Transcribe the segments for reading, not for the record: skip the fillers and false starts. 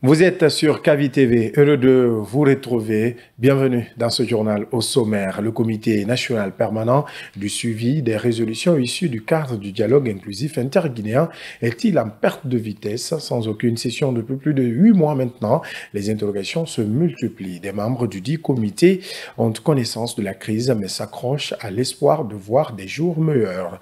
Vous êtes sur Kavi TV, heureux de vous retrouver. Bienvenue dans ce journal au sommaire. Le comité national permanent du suivi des résolutions issues du cadre du dialogue inclusif interguinéen est-il en perte de vitesse? Sans aucune session depuis plus de 8 mois maintenant, les interrogations se multiplient. Des membres du dit comité ont connaissance de la crise mais s'accrochent à l'espoir de voir des jours meilleurs.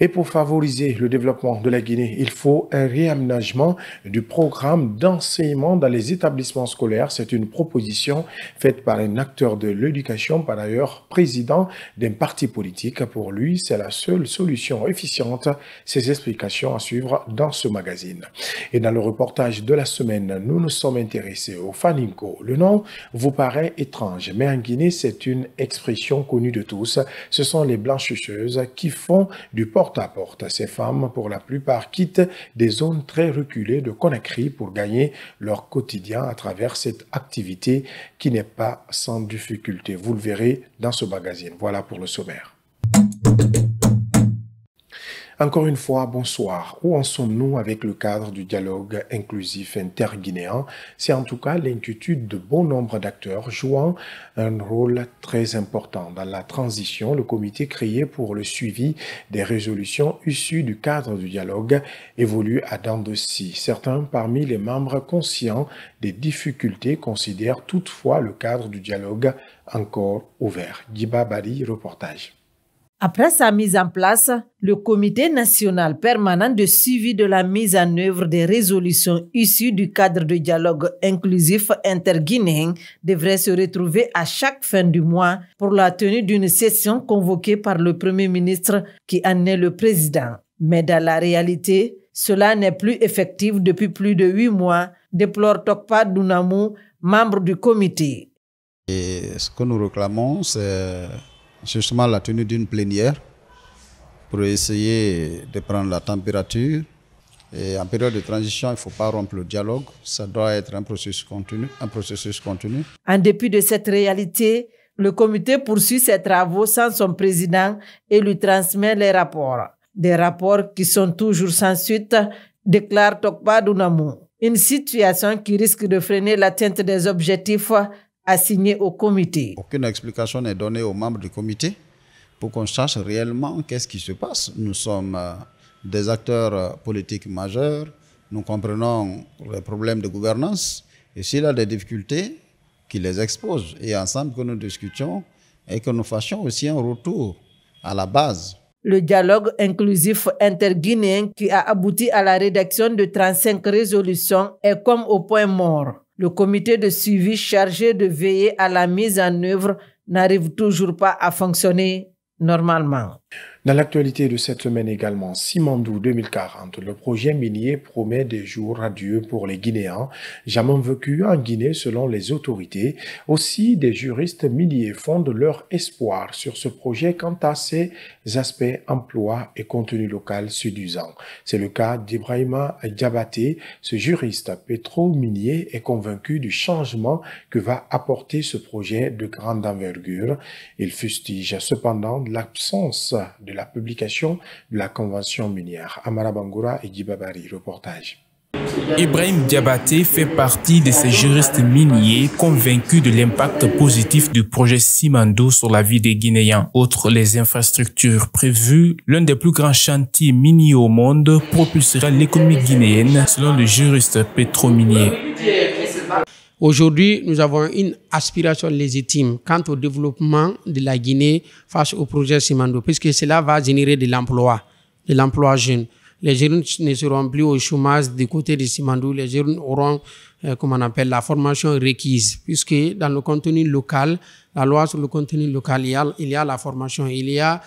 Et pour favoriser le développement de la Guinée, il faut un réaménagement du programme d'enseignement dans les établissements scolaires. C'est une proposition faite par un acteur de l'éducation, par ailleurs président d'un parti politique. Pour lui, c'est la seule solution efficiente. Ces explications à suivre dans ce magazine. Et dans le reportage de la semaine, nous nous sommes intéressés au Faninko. Le nom vous paraît étrange, mais en Guinée, c'est une expression connue de tous. Ce sont les blanchisseuses qui font du porte-à-porte. Ces femmes, pour la plupart, quittent des zones très reculées de Conakry pour gagner leur quotidien à travers cette activité qui n'est pas sans difficulté. Vous le verrez dans ce magazine. Voilà pour le sommaire. Encore une fois, bonsoir. Où en sommes-nous avec le cadre du dialogue inclusif interguinéen? C'est en tout cas l'inquiétude de bon nombre d'acteurs jouant un rôle très important dans la transition. Le comité créé pour le suivi des résolutions issues du cadre du dialogue évolue à dents de scie. Certains parmi les membres conscients des difficultés considèrent toutefois le cadre du dialogue encore ouvert. Giba Bari, reportage. Après sa mise en place, le Comité national permanent de suivi de la mise en œuvre des résolutions issues du cadre de dialogue inclusif interguinéen devrait se retrouver à chaque fin du mois pour la tenue d'une session convoquée par le Premier ministre qui en est le président. Mais dans la réalité, cela n'est plus effectif depuis plus de 8 mois, déplore Tokpa Dounamou, membre du comité. Et ce que nous réclamons, c'est justement la tenue d'une plénière pour essayer de prendre la température. Et en période de transition, il ne faut pas rompre le dialogue. Ça doit être un processus continu. En dépit de cette réalité, le comité poursuit ses travaux sans son président et lui transmet les rapports. Des rapports qui sont toujours sans suite, déclare Tokpa Dounamou. Une situation qui risque de freiner l'atteinte des objectifs assignés au comité. Aucune explication n'est donnée aux membres du comité pour qu'on sache réellement qu'est-ce qui se passe. Nous sommes des acteurs politiques majeurs, nous comprenons les problèmes de gouvernance et s'il y a des difficultés, qu'ils les exposent et ensemble que nous discutions et que nous fassions aussi un retour à la base. Le dialogue inclusif interguinéen qui a abouti à la rédaction de 35 résolutions est comme au point mort. Le comité de suivi chargé de veiller à la mise en œuvre n'arrive toujours pas à fonctionner normalement. Dans l'actualité de cette semaine également, Simandou 2040, le projet minier promet des jours radieux pour les Guinéens, jamais vécu en Guinée selon les autorités. Aussi, des juristes miniers fondent leur espoir sur ce projet quant à ses aspects emploi et contenu local séduisant. C'est le cas d'Ibrahima Diabaté. Ce juriste pétro-minier est convaincu du changement que va apporter ce projet de grande envergure. Il fustige cependant l'absence de la publication de la convention minière. Amara Bangoura et Guy Babari, reportage. Ibrahim Diabaté fait partie de ces juristes miniers convaincus de l'impact positif du projet Simandou sur la vie des Guinéens. Outre les infrastructures prévues, l'un des plus grands chantiers miniers au monde propulsera l'économie guinéenne selon le juriste pétrominier. Aujourd'hui, nous avons une aspiration légitime quant au développement de la Guinée face au projet Simandou, puisque cela va générer de l'emploi jeune. Les jeunes ne seront plus au chômage du côté de Simandou, les jeunes auront, la formation requise, puisque dans le contenu local, la loi sur le contenu local, il y a la formation, il y a,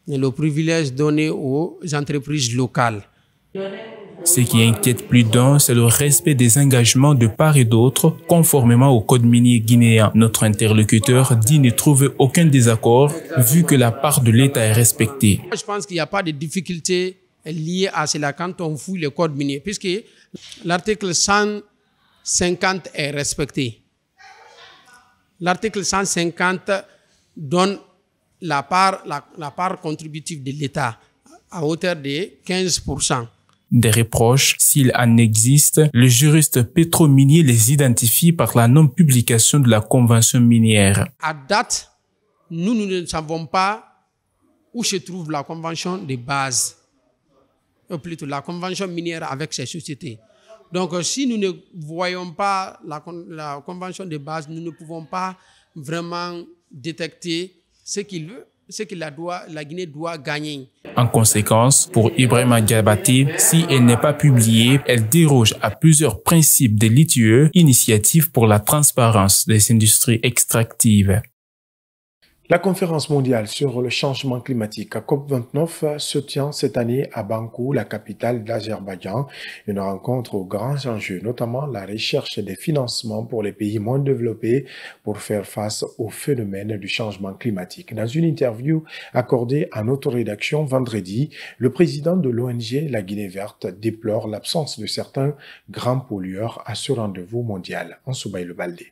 le privilège donné aux entreprises locales. Ce qui inquiète plus d'un, c'est le respect des engagements de part et d'autre, conformément au code minier guinéen. Notre interlocuteur dit ne trouver aucun désaccord, vu que la part de l'État est respectée. Je pense qu'il n'y a pas de difficulté liée à cela quand on fouille le code minier, puisque l'article 150 est respecté. L'article 150 donne la part contributive de l'État à hauteur de 15%. Des reproches, s'il en existe, le juriste pétrominier les identifie par la non-publication de la convention minière. À date, nous ne savons pas où se trouve la convention de base, ou plutôt la convention minière avec ces sociétés. Donc, si nous ne voyons pas la convention de base, nous ne pouvons pas vraiment détecter ce que la Guinée doit gagner. En conséquence, pour Ibrahima Diabaté, si elle n'est pas publiée, elle déroge à plusieurs principes de l'ITIE, Initiative pour la transparence des industries extractives. La conférence mondiale sur le changement climatique COP29 se tient cette année à Bakou, la capitale de l'Azerbaïdjan. Une rencontre aux grands enjeux, notamment la recherche des financements pour les pays moins développés pour faire face au phénomène du changement climatique. Dans une interview accordée à notre rédaction vendredi, le président de l'ONG La Guinée Verte déplore l'absence de certains grands pollueurs à ce rendez-vous mondial. Ansoubaï Le Baldé.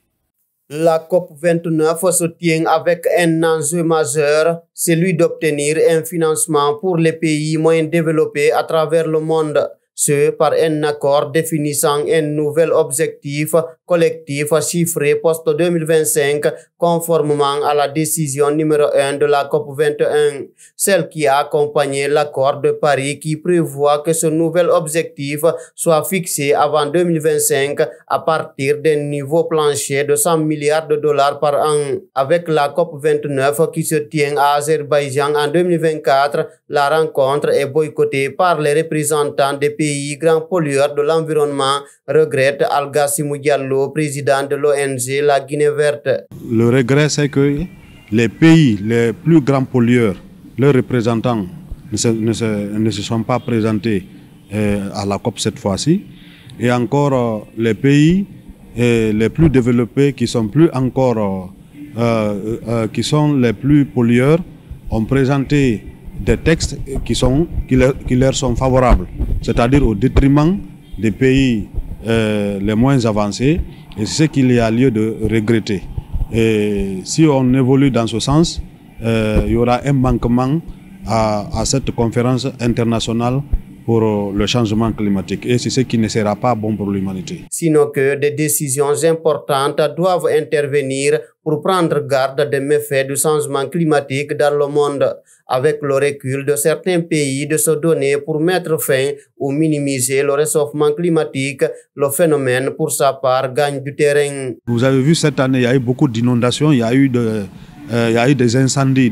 La COP29 se tient avec un enjeu majeur, celui d'obtenir un financement pour les pays moins développés à travers le monde. Ce par un accord définissant un nouvel objectif collectif chiffré post-2025 conformément à la décision numéro 1 de la COP21, celle qui a accompagné l'accord de Paris qui prévoit que ce nouvel objectif soit fixé avant 2025 à partir d'un niveau plancher de 100 milliards de dollars par an. Avec la COP29 qui se tient à Azerbaïdjan en 2024, la rencontre est boycottée par les représentants des pays grands pollueurs de l'environnement, regrette Algassimou Diallo, président de l'ONG La Guinée Verte. Le regret, c'est que les pays les plus grands pollueurs, leurs représentants ne se sont pas présentés à la COP cette fois-ci. Et encore les pays les plus développés qui sont plus encore qui sont les plus pollueurs ont présenté des textes qui leur sont favorables, c'est-à-dire au détriment des pays les moins avancés, et c'est ce qu'il y a lieu de regretter. Et si on évolue dans ce sens, il y aura un manquement à cette conférence internationale pour le changement climatique. Et c'est ce qui ne sera pas bon pour l'humanité. Sinon que des décisions importantes doivent intervenir pour prendre garde des méfaits du changement climatique dans le monde, avec le recul de certains pays de se donner pour mettre fin ou minimiser le réchauffement climatique. Le phénomène, pour sa part, gagne du terrain. Vous avez vu cette année, il y a eu beaucoup d'inondations, il y a eu des incendies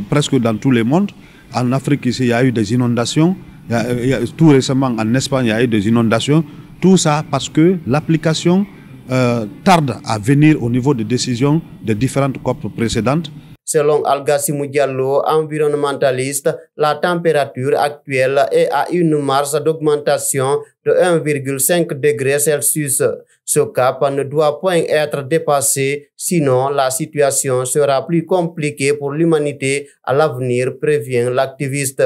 presque dans tous les mondes. En Afrique, ici, il y a eu des inondations. Tout récemment, en Espagne, il y a eu des inondations. Tout ça parce que l'application tarde à venir au niveau des décisions des différentes COP précédentes. Selon Algassimou Diallo, environnementaliste, la température actuelle est à une marge d'augmentation de 1,5 degré Celsius. Ce cap ne doit point être dépassé, sinon la situation sera plus compliquée pour l'humanité à l'avenir, prévient l'activiste.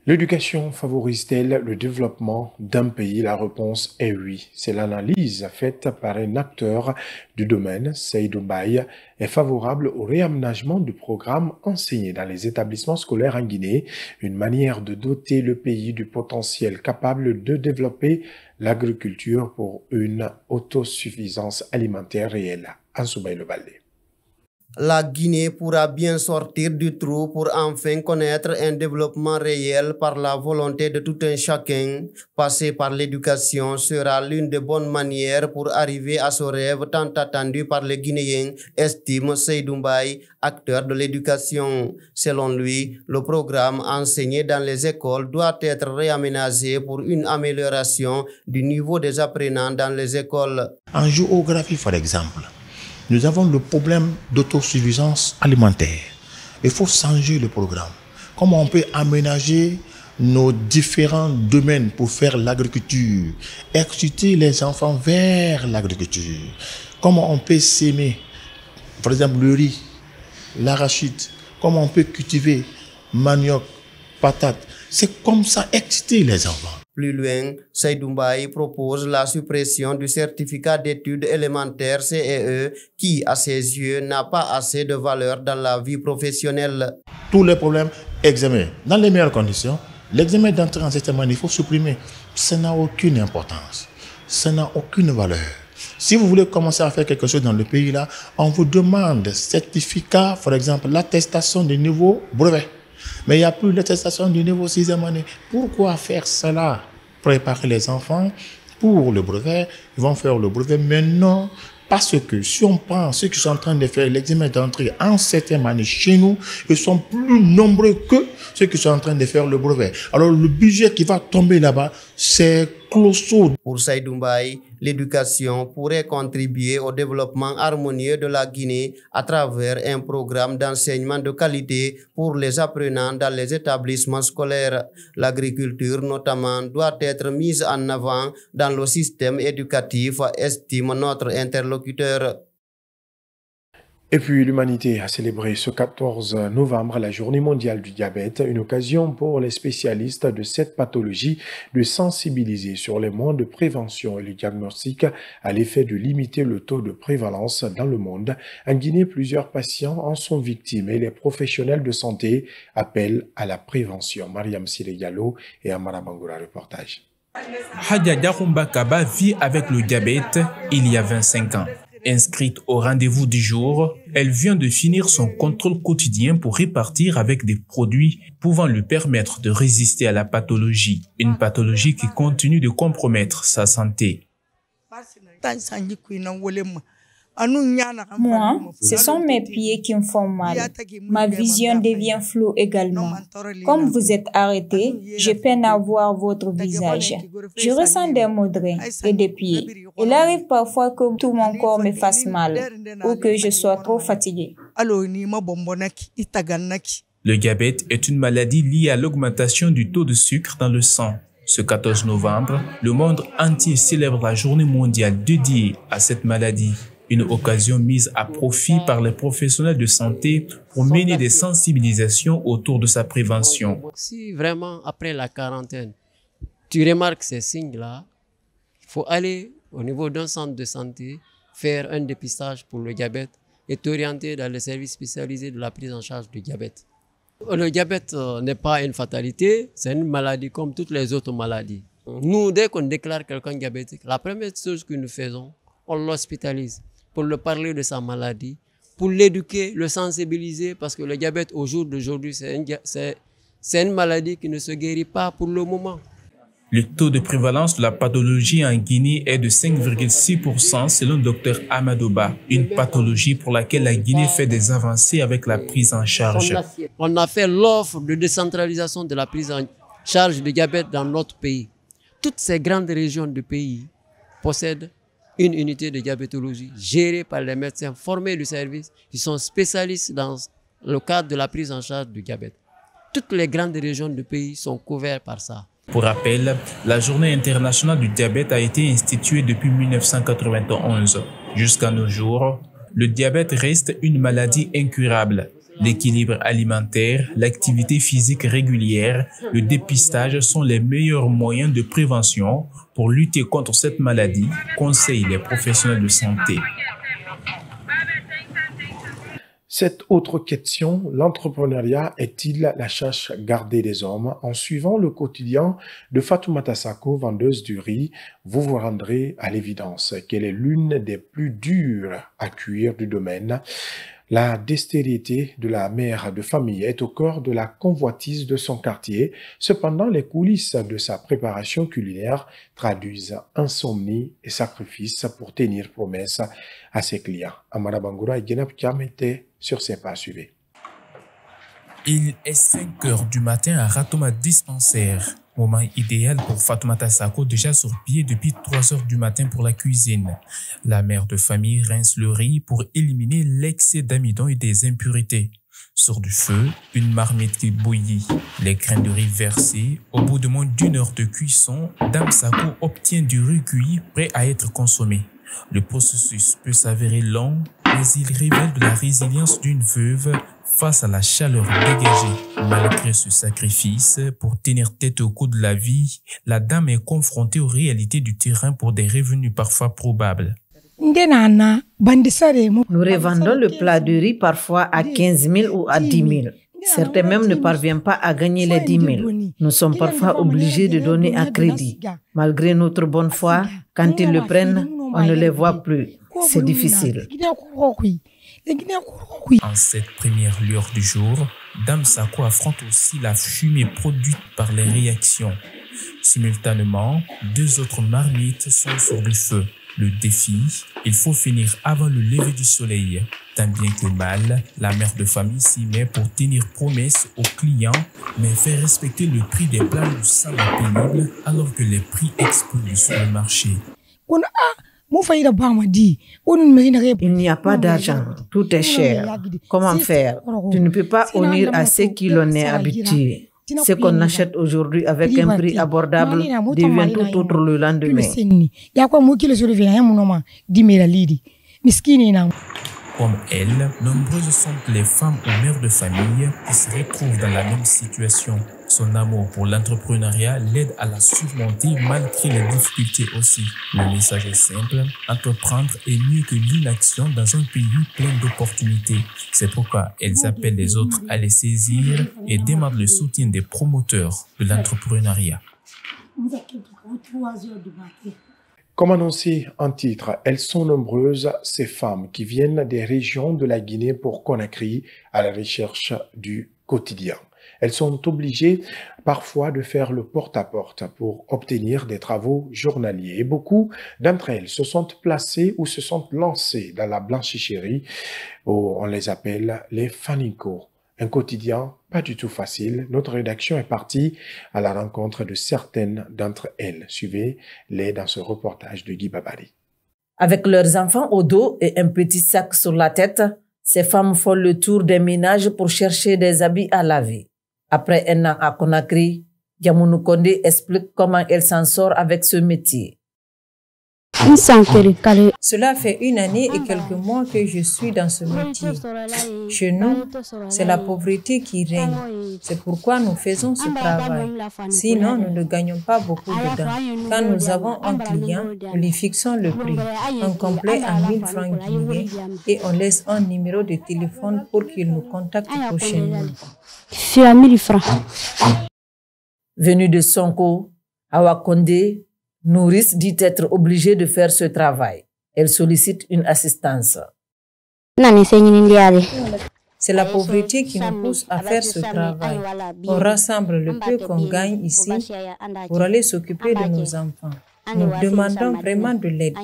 L'éducation favorise-t-elle le développement d'un pays? La réponse est oui. C'est l'analyse faite par un acteur du domaine, Seydou Baye, est favorable au réaménagement du programme enseigné dans les établissements scolaires en Guinée, une manière de doter le pays du potentiel capable de développer l'agriculture pour une autosuffisance alimentaire réelle. Ansoubaï Le Baldé. La Guinée pourra bien sortir du trou pour enfin connaître un développement réel par la volonté de tout un chacun. Passer par l'éducation sera l'une des bonnes manières pour arriver à ce rêve tant attendu par les Guinéens, estime Seydou Baye, acteur de l'éducation. Selon lui, le programme enseigné dans les écoles doit être réaménagé pour une amélioration du niveau des apprenants dans les écoles. En géographie, par exemple, nous avons le problème d'autosuffisance alimentaire. Il faut changer le programme. Comment on peut aménager nos différents domaines pour faire l'agriculture, exciter les enfants vers l'agriculture. Comment on peut s'aimer, par exemple le riz, l'arachide, comment on peut cultiver manioc, patate. C'est comme ça exciter les enfants. Plus loin, Seydou Baye propose la suppression du certificat d'études élémentaires CEE qui, à ses yeux, n'a pas assez de valeur dans la vie professionnelle. Tous les problèmes examinés dans les meilleures conditions, L'examen d'entrée en sixième année, il faut supprimer. Ça n'a aucune importance. Ça n'a aucune valeur. Si vous voulez commencer à faire quelque chose dans le pays, là, on vous demande certificat, par exemple, l'attestation du niveau brevet. Mais il n'y a plus l'attestation du niveau sixième année. Pourquoi faire cela? Préparer les enfants pour le brevet, ils vont faire le brevet maintenant. Parce que si on prend ceux qui sont en train de faire l'examen d'entrée en septième année chez nous, ils sont plus nombreux que ceux qui sont en train de faire le brevet. Alors le budget qui va tomber là-bas, c'est colossal. Pour Saïdou Mbaye, l'éducation pourrait contribuer au développement harmonieux de la Guinée à travers un programme d'enseignement de qualité pour les apprenants dans les établissements scolaires. L'agriculture notamment doit être mise en avant dans le système éducatif, estime notre interlocuteur. Et puis l'humanité a célébré ce 14 novembre la journée mondiale du diabète, une occasion pour les spécialistes de cette pathologie de sensibiliser sur les moyens de prévention et le diagnostic à l'effet de limiter le taux de prévalence dans le monde. En Guinée, plusieurs patients en sont victimes et les professionnels de santé appellent à la prévention. Mariam Siré Diallo et Amara Bangoura, reportage. Hadja Diakoumba Kaba vit avec le diabète il y a 25 ans. Inscrite au rendez-vous du jour, elle vient de finir son contrôle quotidien pour répartir avec des produits pouvant lui permettre de résister à la pathologie, une pathologie qui continue de compromettre sa santé. Moi, ce sont mes pieds qui me font mal. Ma vision devient floue également. Comme vous êtes arrêté, je peine à voir votre visage. Je ressens des maux de reins et des pieds. Il arrive parfois que tout mon corps me fasse mal ou que je sois trop fatigué. Le diabète est une maladie liée à l'augmentation du taux de sucre dans le sang. Ce 14 novembre, le monde entier célèbre la journée mondiale dédiée à cette maladie. Une occasion mise à profit par les professionnels de santé pour mener des sensibilisations autour de sa prévention. Si vraiment, après la quarantaine, tu remarques ces signes-là, il faut aller au niveau d'un centre de santé, faire un dépistage pour le diabète et t'orienter dans les services spécialisés de la prise en charge du diabète. Le diabète n'est pas une fatalité, c'est une maladie comme toutes les autres maladies. Nous, dès qu'on déclare quelqu'un diabétique, la première chose que nous faisons, on l'hospitalise pour lui parler de sa maladie, pour l'éduquer, le sensibiliser, parce que le diabète au jour d'aujourd'hui, c'est une maladie qui ne se guérit pas pour le moment. Le taux de prévalence de la pathologie en Guinée est de 5,6% selon le Dr Amadouba, une pathologie pour laquelle la Guinée fait des avancées avec la prise en charge. On a fait l'offre de décentralisation de la prise en charge du diabète dans notre pays. Toutes ces grandes régions du pays possèdent une unité de diabétologie gérée par les médecins formés du service qui sont spécialistes dans le cadre de la prise en charge du diabète. Toutes les grandes régions du pays sont couvertes par ça. Pour rappel, la Journée internationale du diabète a été instituée depuis 1991. Jusqu'à nos jours, le diabète reste une maladie incurable. L'équilibre alimentaire, l'activité physique régulière, le dépistage sont les meilleurs moyens de prévention pour lutter contre cette maladie, conseillent les professionnels de santé. Cette autre question, l'entrepreneuriat est-il la chasse gardée des hommes? En suivant le quotidien de Fatoumata Sako, vendeuse du riz, vous vous rendrez à l'évidence qu'elle est l'une des plus dures à cuire du domaine. La dextérité de la mère de famille est au cœur de la convoitise de son quartier. Cependant, les coulisses de sa préparation culinaire traduisent insomnie et sacrifice pour tenir promesse à ses clients. Amara Bangoura et Genab Kiam étaient sur ses pas. Suivez. Il est 5 heures du matin à Ratoma Dispensaire. Moment idéal pour Fatoumata Sako, déjà sur pied depuis 3 heures du matin pour la cuisine. La mère de famille rince le riz pour éliminer l'excès d'amidon et des impuretés. Sur du feu, une marmite qui bouillit. Les grains de riz versés. Au bout de moins d'1 heure de cuisson, Dame Sako obtient du riz cuit prêt à être consommé. Le processus peut s'avérer long, mais il révèle de la résilience d'une veuve face à la chaleur dégagée. Malgré ce sacrifice, pour tenir tête au coup de la vie, la dame est confrontée aux réalités du terrain pour des revenus parfois probables. Nous revendons le plat de riz parfois à 15 000 ou à 10 000. Certains même ne parviennent pas à gagner les 10 000. Nous sommes parfois obligés de donner à crédit. Malgré notre bonne foi, quand ils le prennent, on ne les voit plus. C'est difficile. En cette première lueur du jour, Dame Sako affronte aussi la fumée produite par les réactions. Simultanément, 2 autres marmites sont sur le feu. Le défi, il faut finir avant le lever du soleil. Tant bien que mal, la mère de famille s'y met pour tenir promesse aux clients, mais faire respecter le prix des plats du salon pénible alors que les prix explosent sur le marché. Il n'y a pas d'argent, tout est cher. Comment faire? Tu ne peux pas unir à ce qui l'on est habitué. Ce qu'on achète aujourd'hui avec un prix abordable devient tout autre le lendemain. Comme elle, nombreuses sont les femmes ou mères de famille qui se retrouvent dans la même situation. Son amour pour l'entrepreneuriat l'aide à la surmonter malgré les difficultés aussi. Le message est simple, entreprendre est mieux que l'inaction dans un pays plein d'opportunités. C'est pourquoi elles appellent les autres à les saisir et demandent le soutien des promoteurs de l'entrepreneuriat. Comme annoncé en titre, elles sont nombreuses, ces femmes qui viennent des régions de la Guinée pour Conakry à la recherche du quotidien. Elles sont obligées parfois de faire le porte-à-porte pour obtenir des travaux journaliers. Et beaucoup d'entre elles se sont placées ou se sont lancées dans la blanchisserie, où on les appelle les fanicos. Un quotidien pas du tout facile. Notre rédaction est partie à la rencontre de certaines d'entre elles. Suivez-les dans ce reportage de Guy Babari. Avec leurs enfants au dos et un petit sac sur la tête, ces femmes font le tour des ménages pour chercher des habits à laver. Après un an à Conakry, Yamounou Kondé explique comment elle s'en sort avec ce métier. Cela fait 1 année et quelques mois que je suis dans ce métier. Chez nous, c'est la pauvreté qui règne. C'est pourquoi nous faisons ce travail. Sinon, nous ne gagnons pas beaucoup dedans. Quand nous avons un client, nous lui fixons le prix, un complet à 1000 francs guinéens, et on laisse un numéro de téléphone pour qu'il nous contacte prochainement. Venue de Sonko, Awa Kondé nourrice dit être obligée de faire ce travail. Elle sollicite une assistance. C'est la pauvreté qui nous pousse à faire ce travail. On rassemble le peu qu'on gagne ici pour aller s'occuper de nos enfants. Nous demandons vraiment de l'aide.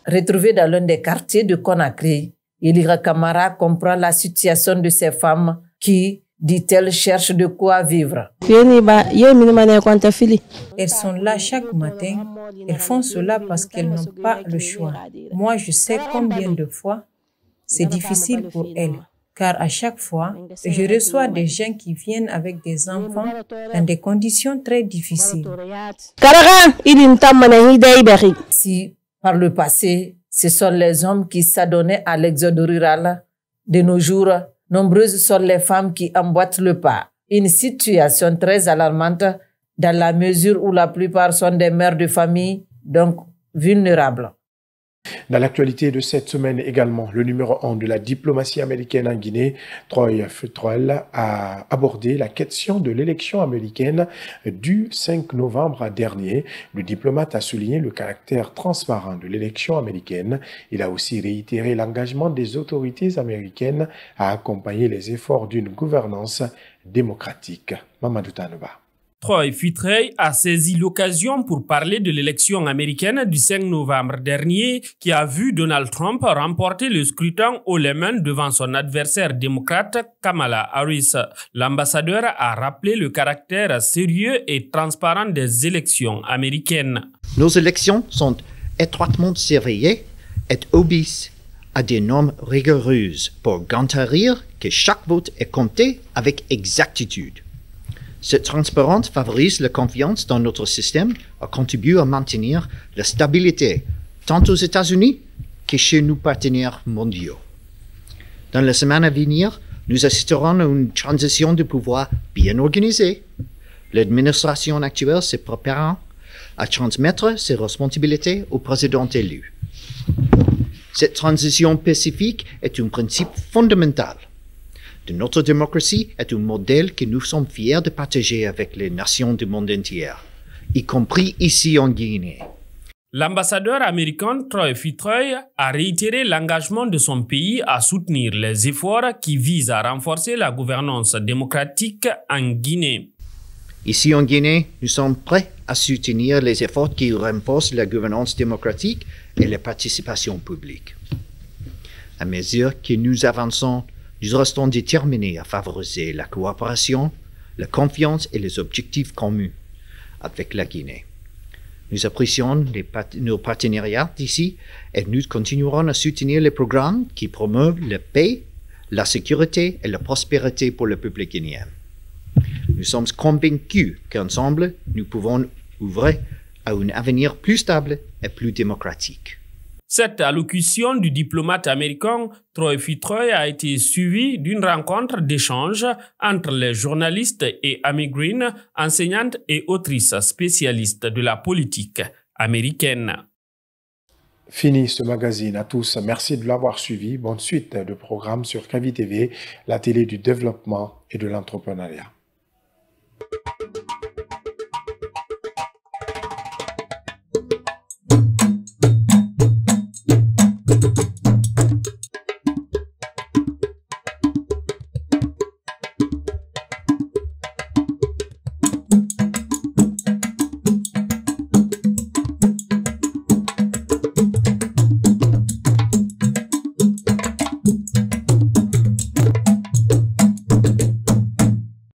Retrouvée dans l'un des quartiers de Conakry, Elira Kamara comprend la situation de ces femmes qui, dit-elle, cherchent de quoi vivre. Elles sont là chaque matin. Elles font cela parce qu'elles n'ont pas le choix. Moi, je sais combien de fois c'est difficile pour elles. Car à chaque fois, je reçois des gens qui viennent avec des enfants dans des conditions très difficiles. Si, par le passé, ce sont les hommes qui s'adonnaient à l'exode rural, de nos jours, nombreuses sont les femmes qui emboîtent le pas. Une situation très alarmante dans la mesure où la plupart sont des mères de famille, donc vulnérables. Dans l'actualité de cette semaine également, le numéro 1 de la diplomatie américaine en Guinée, Troy Futrell, a abordé la question de l'élection américaine du 5 novembre dernier. Le diplomate a souligné le caractère transparent de l'élection américaine. Il a aussi réitéré l'engagement des autorités américaines à accompagner les efforts d'une gouvernance démocratique. Mamadou Tanouba. Troy Futrell a saisi l'occasion pour parler de l'élection américaine du 5 novembre dernier qui a vu Donald Trump remporter le scrutin haut les mains devant son adversaire démocrate Kamala Harris. L'ambassadeur a rappelé le caractère sérieux et transparent des élections américaines. Nos élections sont étroitement surveillées et obéissent à des normes rigoureuses pour garantir que chaque vote est compté avec exactitude. Cette transparence favorise la confiance dans notre système et contribue à maintenir la stabilité, tant aux États-Unis que chez nos partenaires mondiaux. Dans la semaine à venir, nous assisterons à une transition de pouvoir bien organisée. L'administration actuelle se prépare à transmettre ses responsabilités au président élu. Cette transition pacifique est un principe fondamental de notre démocratie, est un modèle que nous sommes fiers de partager avec les nations du monde entier, y compris ici en Guinée. L'ambassadeur américain Troy Fitroy a réitéré l'engagement de son pays à soutenir les efforts qui visent à renforcer la gouvernance démocratique en Guinée. Ici en Guinée, nous sommes prêts à soutenir les efforts qui renforcent la gouvernance démocratique et la participation publique. À mesure que nous avançons, nous restons déterminés à favoriser la coopération, la confiance et les objectifs communs avec la Guinée. Nous apprécions nos partenariats d'ici et nous continuerons à soutenir les programmes qui promeuvent la paix, la sécurité et la prospérité pour le peuple guinéen. Nous sommes convaincus qu'ensemble, nous pouvons ouvrir à un avenir plus stable et plus démocratique. Cette allocution du diplomate américain Troy Fitroy a été suivie d'une rencontre d'échange entre les journalistes et Amy Green, enseignante et autrice spécialiste de la politique américaine. Fini ce magazine à tous. Merci de l'avoir suivi. Bonne suite de programmes sur Kavi TV, la télé du développement et de l'entrepreneuriat.